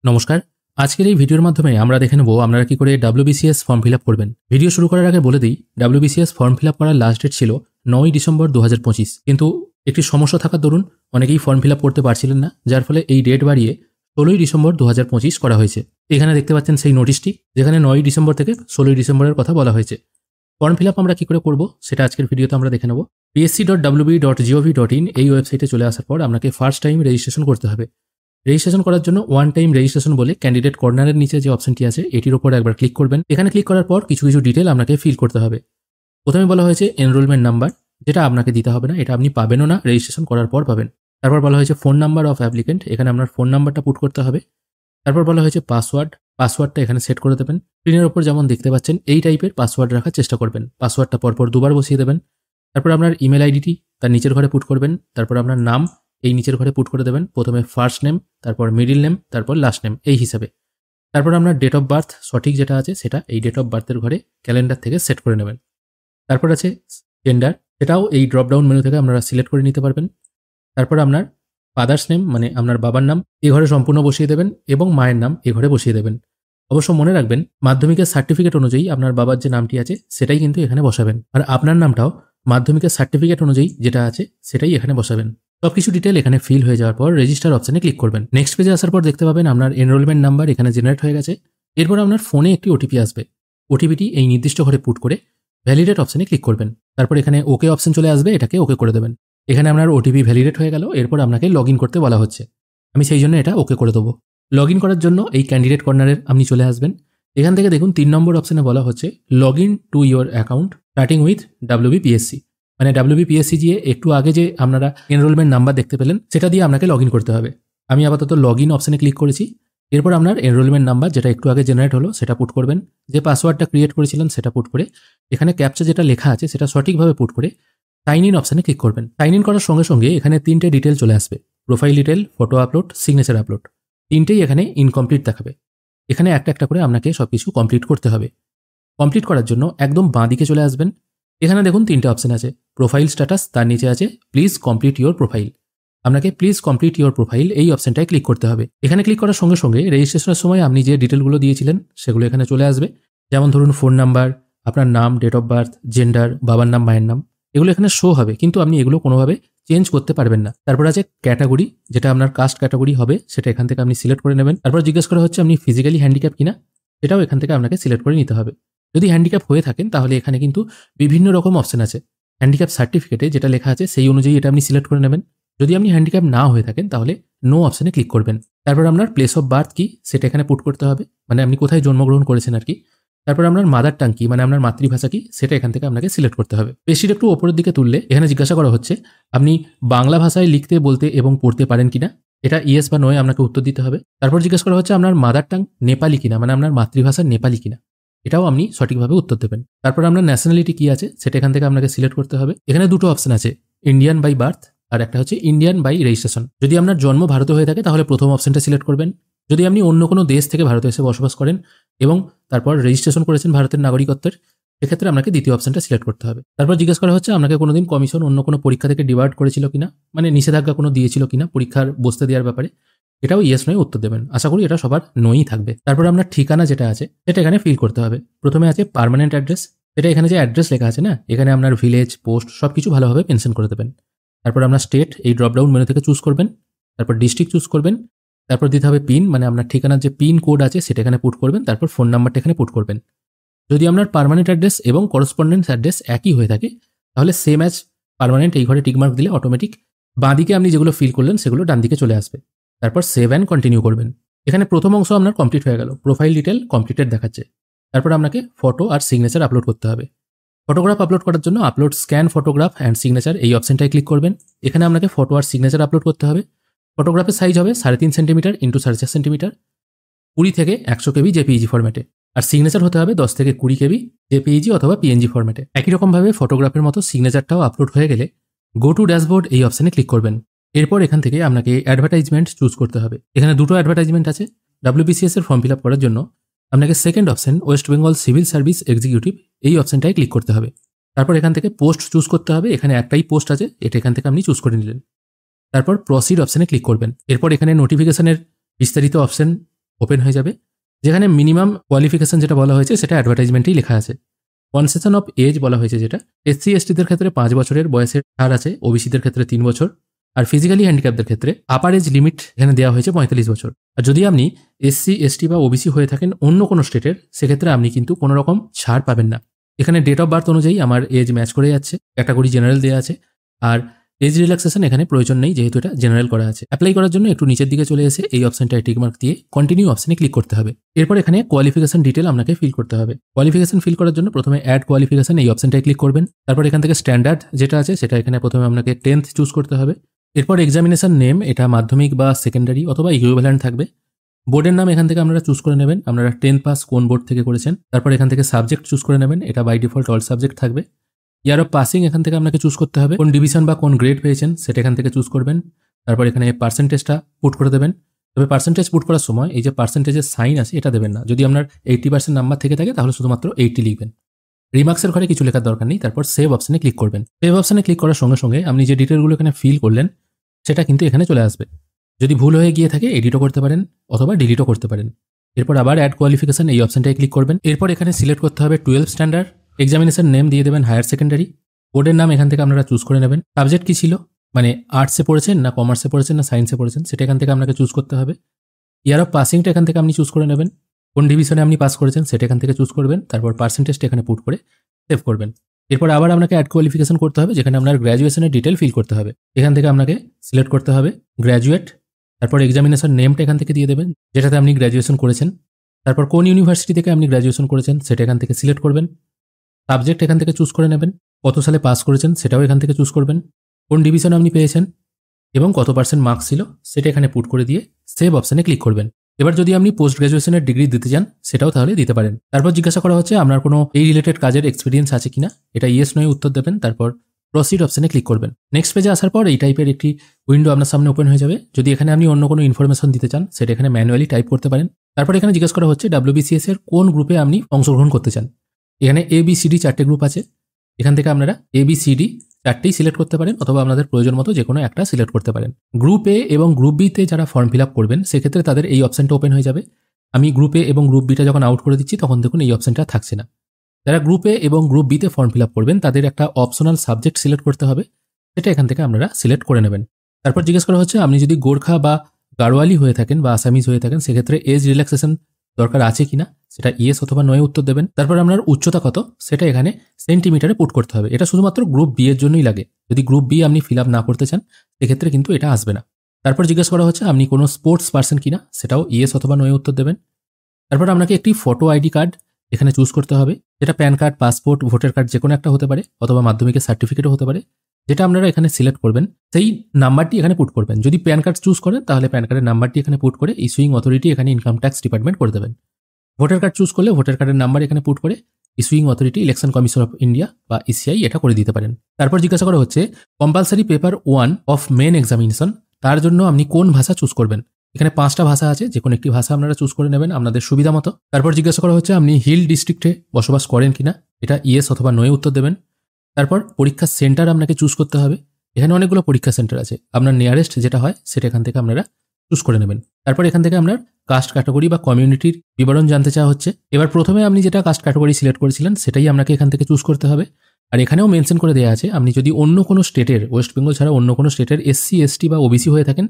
নমস্কার। আজকের এই ভিডিওর মাধ্যমে আমরা দেখে নেব আপনারা কি করে WBCS ফর্ম ফিল আপ করবেন। ভিডিও শুরু করার আগে বলে দিই, WBCS ফর্ম ফিল আপ করার লাস্ট ডেট ছিল 9 ডিসেম্বর 2025, কিন্তু একটি সমস্যা থাকার দরুন অনেকেই ফর্ম ফিল আপ করতে পারছিলেন না, যার ফলে এই ডেট বাড়িয়ে 16 ডিসেম্বর 2025 করা হয়েছে। এখানে দেখতে পাচ্ছেন সেই নোটিশটি, যেখানে 9 ডিসেম্বর থেকে 16 ডিসেম্বরের কথা বলা হয়েছে। ফর্ম ফিল আপ আমরা কি করে করব সেটা আজকের ভিডিওতে আমরা দেখে নেব। psc.wb.gov.in এই ওয়েবসাইটে চলে আসার পর আপনাকে ফার্স্ট টাইম রেজিস্ট্রেশন করতে হবে। রেজিস্ট্রেশন করার জন্য ওয়ান টাইম রেজিস্ট্রেশন বলে ক্যান্ডিডেট কর্নারের নিচে যে অপশনটি আছে এটির উপর একবার ক্লিক করবেন। এখানে ক্লিক করার পর কিছু ডিটেল আপনাকে ফিল করতে হবে। প্রথমে বলা হয়েছে এনরোলমেন্ট নাম্বার, যেটা আপনাকে দিতে হবে না, এটা আপনি পাবেনও না, রেজিস্ট্রেশন করার পর পাবেন। তারপর বলা হয়েছে ফোন নাম্বার অফ অ্যাপ্লিকেন্ট, এখানে আপনার ফোন নাম্বারটা পুট করতে হবে। তারপর বলা হয়েছে পাসওয়ার্ডটা এখানে সেট করে দেবেন। স্ক্রিনের ওপর যেমন দেখতে পাচ্ছেন এই টাইপের পাসওয়ার্ড রাখার চেষ্টা করবেন। পাসওয়ার্ডটা পরপর দুবার বসিয়ে দেবেন। তারপর আপনার ইমেল আইডিটি তার নিচের ঘরে পুট করবেন। তারপর আপনার নাম এই নিচের ঘরে পুট করে দেবেন, প্রথমে ফার্স্ট নেম, তারপর মিডিল নেম, তারপর লাস্ট নেম এই হিসাবে। তারপর আপনার ডেট অফ বার্থ সঠিক যেটা আছে সেটা এই ডেট অফ বার্থের ঘরে ক্যালেন্ডার থেকে সেট করে নেবেন। তারপর আছে জেন্ডার, সেটাও এই ড্রপডাউন মেনু থেকে আপনারা সিলেক্ট করে নিতে পারবেন। তারপর আপনার ফাদার্স নেম মানে আপনার বাবার নাম এই ঘরে সম্পূর্ণ বসিয়ে দেবেন এবং মায়ের নাম এই ঘরে বসিয়ে দেবেন। অবশ্য মনে রাখবেন মাধ্যমিকের সার্টিফিকেট অনুযায়ী আপনার বাবার যে নামটি আছে সেটাই কিন্তু এখানে বসাবেন, আর আপনার নামটাও মাধ্যমিকের সার্টিফিকেট অনুযায়ী যেটা আছে সেটাই এখানে বসাবেন। সবকিছু ডিটেল এখানে ফিল হয়ে যাওয়ার পর রেজিস্টার অপশনে ক্লিক করবেন। নেক্সট পেজে আসার পর দেখতে পাবেন আপনার এনরোলমেন্ট নাম্বার এখানে জেনারেট হয়ে গেছে। এরপর আপনার ফোনে একটি ওটিপি আসবে। ওটিপিটি এই নির্দিষ্ট ঘরে পুট করে ভ্যালিডেট অপশনে ক্লিক করবেন। তারপর এখানে ওকে অপশন চলে আসবে, এটাকে ওকে করে দেবেন। এখানে আপনার ওটিপি ভ্যালিডেট হয়ে গেল। এরপর আপনাকে লগ ইন করতে বলা হচ্ছে, আমি সেই জন্য এটা ওকে করে দেবো। লগ ইন করার জন্য এই ক্যান্ডিডেট কর্নারের আপনি চলে আসবেন। এখান থেকে দেখুন 3 নম্বর অপশনে বলা হচ্ছে log in to your account starting with WBPSC, মানে WBPSC দিয়ে একটু আগে যে আপনারা এনরোলমেন্ট নাম্বার দেখতে পেলেন সেটা দিয়ে আপনাকে লগ ইন করতে হবে। আমি আপাতত লগ ইন অপশনে ক্লিক করেছি। এরপর আপনার এনরোলমেন্ট নাম্বার যেটা একটু আগে জেনারেট হলো সেটা পুট করবেন। যে পাসওয়ার্ডটা ক্রিয়েট করেছিলেন সেটা পুট করে এখানে ক্যাপচা যেটা লেখা আছে সেটা সঠিকভাবে পুট করে সাইন ইন অপশনে ক্লিক করবেন। সাইন ইন করার সঙ্গে সঙ্গে এখানে 3টে ডিটেল চলে আসবে, profile detail, photo upload, signature upload. 3টেই এখানে ইনকমপ্লিট দেখাবে। এখানে একটা একটা করে আপনাকে সবকিছু কমপ্লিট করতে হবে। কমপ্লিট করার জন্য একদম বাঁ দিকে চলে আসবেন। এখানে দেখুন 3টে অপশন আছে, প্রোফাইল স্ট্যাটাস, তার নিচে আছে প্লিজ কমপ্লিট ইউর প্রোফাইল। আপনাকে প্লিজ কমপ্লিট ইউর প্রোফাইল এই অপশনটায় ক্লিক করতে হবে। এখানে ক্লিক করার সঙ্গে সঙ্গে রেজিস্ট্রেশনের সময় আপনি যে ডিটেলগুলো দিয়েছিলেন সেগুলো এখানে চলে আসবে। যেমন ধরুন ফোন নাম্বার, আপনার নাম, ডেট অফ বার্থ, জেন্ডার, বাবার নাম, মায়ের নাম, এগুলো এখানে শো হবে, কিন্তু আপনি এগুলো কোনোভাবে চেঞ্জ করতে পারবেন না। তারপর আছে ক্যাটাগরি, যেটা আপনার কাস্ট ক্যাটাগরি হবে সেটা এখান থেকে আপনি সিলেক্ট করে নেবেন। তারপর জিজ্ঞেস করা হচ্ছে আপনি ফিজিক্যালি হ্যান্ডিক্যাপ কিনা, সেটাও এখান থেকে আপনাকে সিলেক্ট করে নিতে হবে। যদি হ্যান্ডিক্যাপ হয়ে থাকেন তাহলে এখানে কিন্তু বিভিন্ন রকম অপশন আছে। হ্যান্ডিক্যাপ সার্টিফিকেটে যেটা লেখা আছে সেই অনুযায়ী এটা আপনি সিলেক্ট করে নেবেন। যদি আপনি হ্যান্ডিক্যাপ না হয়ে থাকেন তাহলে নো অপশনে ক্লিক করবেন। তারপর আপনার প্লেস অফ বার্থ কি সেটা এখানে পুট করতে হবে, মানে আপনি কোথায় জন্মগ্রহণ করেছেন আর কি। তারপর আপনার মাদার টাং কি, মানে আপনার মাতৃভাষা কি, সেটা এখান থেকে আপনাকে সিলেক্ট করতে হবে। পেজটির একটু ওপরের দিকে তুললে এখানে জিজ্ঞাসা করা হচ্ছে আপনি বাংলা ভাষায় লিখতে, বলতে এবং পড়তে পারেন কিনা। এটা ইয়েস বা নয় আপনাকে উত্তর দিতে হবে। তারপর জিজ্ঞাসা করা হচ্ছে আপনার মাদার টাং নেপালি কিনা, মানে আপনার মাতৃভাষা নেপালি কিনা, এটাও আপনি সঠিকভাবে উত্তর দেবেন। তারপর আপনার ন্যাশনালিটি কি আছে সেটা এখান থেকে আপনাকে সিলেক্ট করতে হবে। এখানে দুটো অপশন আছে, ইন্ডিয়ান বাই বার্থ আর একটা হচ্ছে ইন্ডিয়ান বাই রেজিস্ট্রেশন। যদি আপনার জন্ম ভারতে হয়ে থাকে তাহলে প্রথম অপশনটা সিলেক্ট করবেন। যদি আপনি অন্য কোনো দেশ থেকে ভারতে এসে বসবাস করেন এবং তারপর রেজিস্ট্রেশন করেছেন ভারতের নাগরিকত্বের, সেক্ষেত্রে আপনাকে দ্বিতীয় অপশনটা সিলেক্ট করতে হবে। তারপর জিজ্ঞেস করা হচ্ছে আপনাকে কোনোদিন কমিশন অন্য কোনো পরীক্ষা থেকে ডিভার্ট করেছিল কিনা, মানে নিষেধাজ্ঞা কোনো দিয়েছিল কিনা পরীক্ষার বসতে দেওয়ার ব্যাপারে, এটাও ইয়েস নয় উত্তর দেবেন। আশা করি এটা সবার নই থাকবে। তারপর আপনার ঠিকানা যেটা আছে সেটা এখানে ফিল করতে হবে। প্রথমে আছে পার্মানেন্ট অ্যাড্রেস, এটা এখানে যে অ্যাড্রেস লেখা আছে না, এখানে আপনার ভিলেজ, পোস্ট সবকিছু ভালোভাবে মেনশন করে দেবেন। তারপর আপনার স্টেট এই ড্রপডাউন মেনু থেকে চুজ করবেন। তারপর ডিস্ট্রিক্ট চুজ করবেন। তারপর দিতে হবে পিন, মানে আপনার ঠিকানার যে পিন কোড আছে সেটা এখানে পুট করবেন। তারপর ফোন নাম্বারটা এখানে পুট করবেন। যদি আপনার পার্মানেন্ট অ্যাড্রেস এবং করসপন্ডেন্স অ্যাড্রেস একই হয়ে থাকে তাহলে সেম অ্যাজ পার্মানেন্ট এই ঘরে টিকমার্ক দিলে অটোমেটিক বাঁদিকে আপনি যেগুলো ফিল করলেন সেগুলো ডান দিকে চলে আসবে। তারপর সেভ অ্যান্ড কন্টিনিউ করবেন। এখানে প্রথম অংশ আপনার কমপ্লিট হয়ে গেল, প্রোফাইল ডিটেল কমপ্লিটেড দেখাচ্ছে। তারপর আপনাকে ফটো আর সিগনেচার আপলোড করতে হবে। ফটোগ্রাফ আপলোড করার জন্য upload scan photograph and signature এই অপশনটায় ক্লিক করবেন। এখানে আপনাকে ফটো আর সিগনেচার আপলোড করতে হবে। ফটোগ্রাফের সাইজ হবে 3.5 সেন্টিমিটার ইন্টু 4.5 সেন্টিমিটার, 20 থেকে 100 কেবি জেপিইজি ফরম্যাটে। আর সিগনেচার হতে হবে 10 থেকে 20 কেবি জেপিইজি অথবা পিএনজি ফরম্যাটে। একই রকমভাবে ফটোগ্রাফের মতো সিগনেচারটাও আপলোড হয়ে গেলে গো টু ড্যাশবোর্ড এই অপশনে ক্লিক করবেন। এরপর এখান থেকে আপনাকে অ্যাডভার্টাইজমেন্ট চুজ করতে হবে। এখানে দুটো অ্যাডভার্টাইজমেন্ট আছে। WBCS এর ফর্ম ফিল আপ করার জন্য আপনাকে second option West Bengal civil service executive এই অপশনটায় ক্লিক করতে হবে। তারপর এখান থেকে পোস্ট চুজ করতে হবে। এখানে একটাই পোস্ট আছে, এটা এখান থেকে আপনি চুজ করে নিলেন। তারপর প্রসিড অপশনে ক্লিক করবেন। এরপর এখানে নোটিফিকেশনের বিস্তারিত অপশন ওপেন হয়ে যাবে, যেখানে মিনিমাম কোয়ালিফিকেশন যেটা বলা হয়েছে সেটা অ্যাডভার্টাইজমেন্টেই লেখা আছে। কনসেশন অফ এজ বলা হয়েছে, যেটা এসসি এসটিদের ক্ষেত্রে 5 বছরের বয়সের ছাড় আছে, ওবিসিদের ক্ষেত্রে 3 বছর, আর ফিজিক্যালি হ্যান্ডিক্যাপদের ক্ষেত্রে আপার এজ লিমিট এখানে দেওয়া হয়েছে 45 বছর। আর যদি আপনি এসসি এসটি বা ওবিসি হয়ে থাকেন অন্য কোনো স্টেটের, সেক্ষেত্রে আপনি কিন্তু কোনো রকম ছাড় পাবেন না। এখানে ডেট অফ বার্থ অনুযায়ী আমার এজ ম্যাচ করে যাচ্ছে, ক্যাটাগরি জেনারেল দেওয়া আছে, আর এজ রিল্যাক্সেশন এখানে প্রয়োজন নেই যেহেতু এটা জেনারেল করা আছে। অ্যাপ্লাই করার জন্য একটু নিচের দিকে চলে এসে এই অপশনটায় টিক মার্ক দিয়ে কন্টিনিউ অপশনে ক্লিক করতে হবে। এরপর এখানে কোয়ালিফিকেশন ডিটেল আপনাকে ফিল করতে হবে। কোয়ালিফিকেশন ফিল করার জন্য প্রথমে অ্যাড কোয়ালিফিকেশন এই অপশনটায় ক্লিক করবেন। তারপর এখান থেকে স্ট্যান্ডার্ড যেটা আছে সেটা এখানে প্রথমে আপনাকে 10th চুজ করতে হবে। এরপর এক্সামিনেশন নেম, এটা মাধ্যমিক বা সেকেন্ডারি অথবা ইকুইভ্যালেন্ট থাকবে। বোর্ডের নাম এখান থেকে আপনারা চুজ করে নেবেন, আপনারা 10 পাস কোন বোর্ড থেকে করেছেন। তারপর এখান থেকে সাবজেক্ট চুজ করে নেবেন, এটা বাই ডিফল্ট অল সাবজেক্ট থাকবে। ইয়ার অফ পাসিং এখান থেকে আপনাকে চুজ করতে হবে, কোন ডিভিশন বা কোন গ্রেড পেয়েছেন সেটা এখান থেকে চুজ করবেন। তারপর এখানে পার্সেন্টেজটা পুট করে দেবেন। তবে পার্সেন্টেজ পুট করার সময় এই যে পার্সেন্টেজের সাইন আছে এটা দেবেন না। যদি আপনার 80% নাম্বার থেকে থাকে তাহলে শুধুমাত্র 80 লিখবেন। রিমার্কসের ঘরে কিছু লেখার দরকার নেই। তারপর সেভ অপশনে ক্লিক করবেন। সেভ অপশনে ক্লিক করার সঙ্গে সঙ্গে আপনি যে ডিটেলগুলো এখানে ফিল করলেন সেটা কিন্তু এখানে চলে আসবে। যদি ভুল হয়ে গিয়ে থাকে এডিটও করতে পারেন অথবা ডিলিটও করতে পারেন। এরপর আবার অ্যাড কোয়ালিফিকেশন এই অপশনটায় ক্লিক করবেন। এরপর এখানে সিলেক্ট করতে হবে 12 স্ট্যান্ডার্ড, এক্সামিনেশন নেম দিয়ে দেবেন হায়ার সেকেন্ডারি, বোর্ডের নাম এখান থেকে আপনারা চুজ করে নেবেন। সাবজেক্ট কি ছিল, মানে আর্টসে পড়েছেন না কমার্সে পড়েছেন না সায়েন্সে পড়েছেন সেটা এখান থেকে আপনাকে চুজ করতে হবে। ইয়ার অফ পাসিংটা এখান থেকে আপনি চুজ করে নেবেন, কোন ডিভিশনে আপনি পাস করেছেন সেটা এখান থেকে চুজ করবেন। তারপর পার্সেন্টেজটা এখানে পুট করে সেভ করবেন। এরপর আবার আপনাকে অ্যাড কোয়ালিফিকেশন করতে হবে, যেখানে আপনার গ্র্যাজুয়েশনের ডিটেল ফিল করতে হবে। এখান থেকে আপনাকে সিলেক্ট করতে হবে গ্র্যাজুয়েট। তারপর এক্সামিনেশন নেমটা এখান থেকে দিয়ে দেবেন যেটাতে আপনি গ্র্যাজুয়েশন করেছেন। তারপর কোন ইউনিভার্সিটি থেকে আপনি গ্র্যাজুয়েশন করেছেন সেটা এখান থেকে সিলেক্ট করবেন। সাবজেক্ট এখান থেকে চুজ করে নেবেন, কত সালে পাস করেছেন সেটাও এখান থেকে চুজ করবেন, কোন ডিভিশন আপনি পেয়েছেন এবং কত % মার্কস ছিল সেটা এখানে পুট করে দিয়ে সেভ অপশনে ক্লিক করবেন। এবার যদি আপনি পোস্ট গ্র্যাজুয়েশনের ডিগ্রি দিতে চান সেটাও তাহলে দিতে পারেন। তারপর জিজ্ঞাসা করা হচ্ছে আপনার কোনো এই রিলেটেড কাজের এক্সপিরিয়েন্স আছে কিনা, এটা ইয়েস নয় উত্তর দেবেন। তারপর প্রসিড অপশনে ক্লিক করবেন। নেক্সট পেজে আসার পর এই টাইপের একটি উইন্ডো আপনার সামনে ওপেন হয়ে যাবে। যদি এখানে আপনি অন্য কোনো ইনফরমেশন দিতে চান সেটা এখানে ম্যানুয়ালি টাইপ করতে পারেন। তারপর এখানে জিজ্ঞাসা করা হচ্ছে WBCS এর কোন গ্রুপে আপনি অংশগ্রহণ করতে চান। এখানে ABCD 4টে গ্রুপ আছে, এখান থেকে আপনারা ABCD 4টেই সিলেক্ট করতে পারেন অথবা আপনাদের প্রয়োজন মতো যে কোনো একটা সিলেক্ট করতে পারেন। গ্রুপ এ এবং গ্রুপ বিতে যারা ফর্ম ফিল আপ করবেন সেক্ষেত্রে তাদের এই অপশনটা ওপেন হয়ে যাবে। আমি গ্রুপ এ এবং গ্রুপ বিটা যখন আউট করে দিচ্ছি তখন দেখুন এই অপশনটা থাকছে না। যারা গ্রুপ এ এবং গ্রুপ বিতে ফর্ম ফিল আপ করবেন তাদের একটা অপশনাল সাবজেক্ট সিলেক্ট করতে হবে, সেটা এখান থেকে আপনারা সিলেক্ট করে নেবেন। তারপর জিজ্ঞেস করা হচ্ছে আপনি যদি গোর্খা বা গাড়োয়ালি হয়ে থাকেন বা আসামিজ হয়ে থাকেন সেক্ষেত্রে এজ রিল্যাক্সেশন দরকার আছে কিনা সেটা ইয়েস অথবা নয় উত্তর দেবেন। তারপর আপনার উচ্চতা কত সেটা এখানে সেন্টিমিটারে পুট করতে হবে। এটা শুধুমাত্র গ্রুপ বি এর জন্যই লাগে। যদি গ্রুপ বি আপনি ফিল আপ না করতে চান সেক্ষেত্রে কিন্তু এটা আসবে না। তারপর জিজ্ঞেস করা হচ্ছে আপনি কোনো স্পোর্টস পার্সন কিনা, সেটাও ইয়েস অথবা নয় উত্তর দেবেন। তারপর আপনাকে একটি ফটো আইডি কার্ড এখানে চুজ করতে হবে, যেটা pan card, passport, voter card যে কোনো একটা হতে পারে অথবা মাধ্যমিকের সার্টিফিকেটও হতে পারে। যেটা আপনারা এখানে সিলেক্ট করবেন সেই নাম্বারটি এখানে পুট করবেন। যদি প্যান কার্ড চুজ করেন তাহলে প্যান কার্ডের নাম্বারটি এখানে পুট করে ইস্যুইং অথরিটি এখানে ইনকাম ট্যাক্স ডিপার্টমেন্ট করে দেবেন। ভোটার কার্ড চুজ করলে ভোটার কার্ডের নাম্বার এখানে পুট করে issuing authority election commission of India বা ECI এটা করে দিতে পারেন। তারপর জিজ্ঞাসা করা হচ্ছে compulsory paper 1 of main examination, তার জন্য আপনি কোন ভাষা চুজ করবেন। এখানে 5টা ভাষা আছে, যে কোনো একটি ভাষা আপনারা চুজ করে নেবেন আপনাদের সুবিধা মতো। তারপর জিজ্ঞাসা করা হচ্ছে আপনি হিল ডিস্ট্রিক্টে বসবাস করেন কিনা, এটা ইয়েস অথবা নয় উত্তর দেবেন। তারপর পরীক্ষার সেন্টার আপনাকে চুজ করতে হবে। এখানে অনেকগুলো পরীক্ষা সেন্টার আছে, আপনার নিয়ারেস্ট যেটা হয় সেটা এখান থেকে আপনারা চুজ করে নেবেন। তারপর এখান থেকে আপনার কাস্ট ক্যাটাগরি বা কমিউনিটির বিবরণ জানতে চাওয়া হচ্ছে। এবার প্রথমে আপনি যেটা কাস্ট ক্যাটাগরি সিলেক্ট করেছিলেন সেটাই আপনাকে এখান থেকে চুজ করতে হবে। আর এখানেও মেনশন করে দেওয়া আছে আপনি যদি অন্য কোনো স্টেটের, ওয়েস্ট বেঙ্গল ছাড়া অন্য কোনো স্টেটের SC ST বা OBC হয়ে থাকেন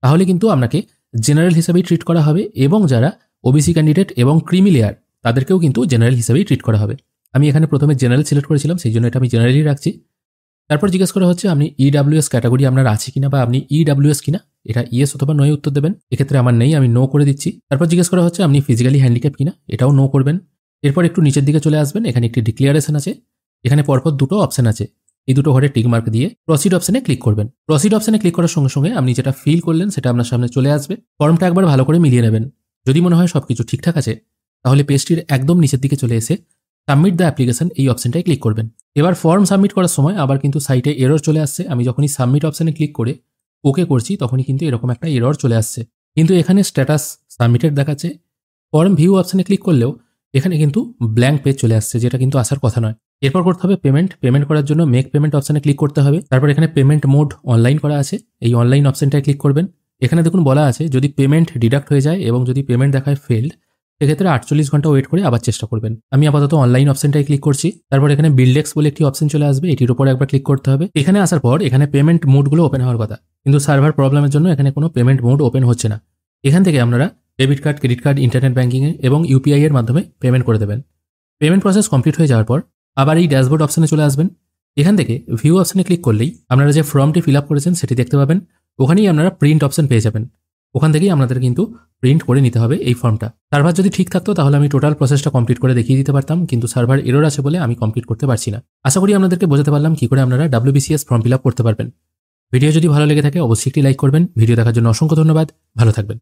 তাহলে কিন্তু আপনাকে জেনারেল হিসাবেই ট্রিট করা হবে, এবং যারা OBC ক্যান্ডিডেট এবং ক্রিমি লেয়ার তাদেরকেও কিন্তু জেনারেল হিসাবেই ট্রিট করা হবে। আমি এখানে প্রথমে জেনারেল সিলেক্ট করেছিলাম সেই জন্য এটা আমি জেনারেলই রাখছি। তারপর জিজ্ঞেস করা হচ্ছে আপনি EWS ক্যাটাগরি আপনার আছে কিনা বা আপনি EWS কিনা, এটা ইয়েস অথবা নয় উত্তর দেবেন। এক্ষেত্রে আমার নেই, আমি নো করে দিচ্ছি। তারপর জিজ্ঞেস করা হচ্ছে আপনি ফিজিক্যালি হ্যান্ডিক্যাপ কিনা, এটাও নো করবেন। এরপর একটু নিচের দিকে চলে আসবেন, এখানে একটি ডিক্লিয়ারেশন আছে, এখানে পরপর দুটো অপশন আছে, এই দুটো ঘরে টিক মার্ক দিয়ে প্রসিড অপশনে ক্লিক করবেন। প্রসিড অপশনে ক্লিক করার সঙ্গে সঙ্গে আপনি যেটা ফিল করলেন সেটা আপনার সামনে চলে আসবে। ফর্মটা একবার ভালো করে মিলিয়ে নেবেন, যদি মনে হয় সবকিছু ঠিকঠাক আছে তাহলে পেজটির একদম নিচের দিকে চলে এসে সাবমিট দ্য অ্যাপ্লিকেশন এই অপশনটায় ক্লিক করবেন। এবার ফর্ম সাবমিট করার সময় আবার কিন্তু সাইটে এরর চলে আসছে। আমি যখনই সাবমিট অপশনে ক্লিক করে ওকে করছি তখনই কিন্তু এরকম একটা এরর চলে আসছে, কিন্তু এখানে স্ট্যাটাস সাবমিটেড দেখাচ্ছে। ফর্ম ভিউ অপশনে ক্লিক করলেও এখানে কিন্তু ব্ল্যাঙ্ক পেজ চলে আসছে, যেটা কিন্তু আসার কথা নয়। এরপর করতে হবে পেমেন্ট করার জন্য মেক পেমেন্ট অপশনে ক্লিক করতে হবে। তারপর এখানে পেমেন্ট মোড অনলাইন করা আছে, এই অনলাইন অপশনটায় ক্লিক করবেন। এখানে দেখুন বলা আছে যদি পেমেন্ট ডিডাক্ট হয়ে যায় এবং যদি পেমেন্ট দেখায় ফেল্ড, সেক্ষেত্রে 48 ঘন্টা ওয়েট করে আবার চেষ্টা করবেন। আমি আপাতত অনলাইন অপশনটাই ক্লিক করছি। তারপর এখানে বিল্ডেক্স বলে একটি অপশন চলে আসবে, এটির উপরে একবার ক্লিক করতে হবে। এখানে আসার পর এখানে পেমেন্ট মোডগুলো ওপেন হওয়ার কথা, কিন্তু সার্ভার প্রবলেমের জন্য এখানে কোনো পেমেন্ট মোড ওপেন হচ্ছে না। এখান থেকে আপনারা debit card, credit card, internet banking এবং ইউপিআই এর মাধ্যমে পেমেন্ট করে দেবেন। পেমেন্ট প্রসেস কমপ্লিট হয়ে যাওয়ার পর আবার এই ড্যাশবোর্ড অপশনে চলে আসবেন। এখান থেকে ভিউ অপশনে ক্লিক করলেই আপনারা যে ফর্মটি ফিল আপ করেছেন সেটি দেখতে পাবেন। ওখানেই আপনারা প্রিন্ট অপশন পেয়ে যাবেন। ওখান থেকেই আপনাদের কিন্তু প্রিন্ট করে নিতে হবে এই ফর্মটা। সার্ভার যদি ঠিক থাকতো তাহলে আমি টোটাল প্রসেসটা কমপ্লিট করে দেখিয়ে দিতে পারতাম, কিন্তু সার্ভার এরর আছে বলে আমি কমপ্লিট করতে পারছি না। আশা করি আপনাদেরকে বোঝাতে পারলাম কি করে আপনারা WBCS ফর্ম ফিল আপ করতে পারবেন। ভিডিও যদি ভালো লেগে থাকে অবশ্যই একটি লাইক করবেন। ভিডিও দেখার জন্য অসংখ্য ধন্যবাদ। ভালো থাকবেন।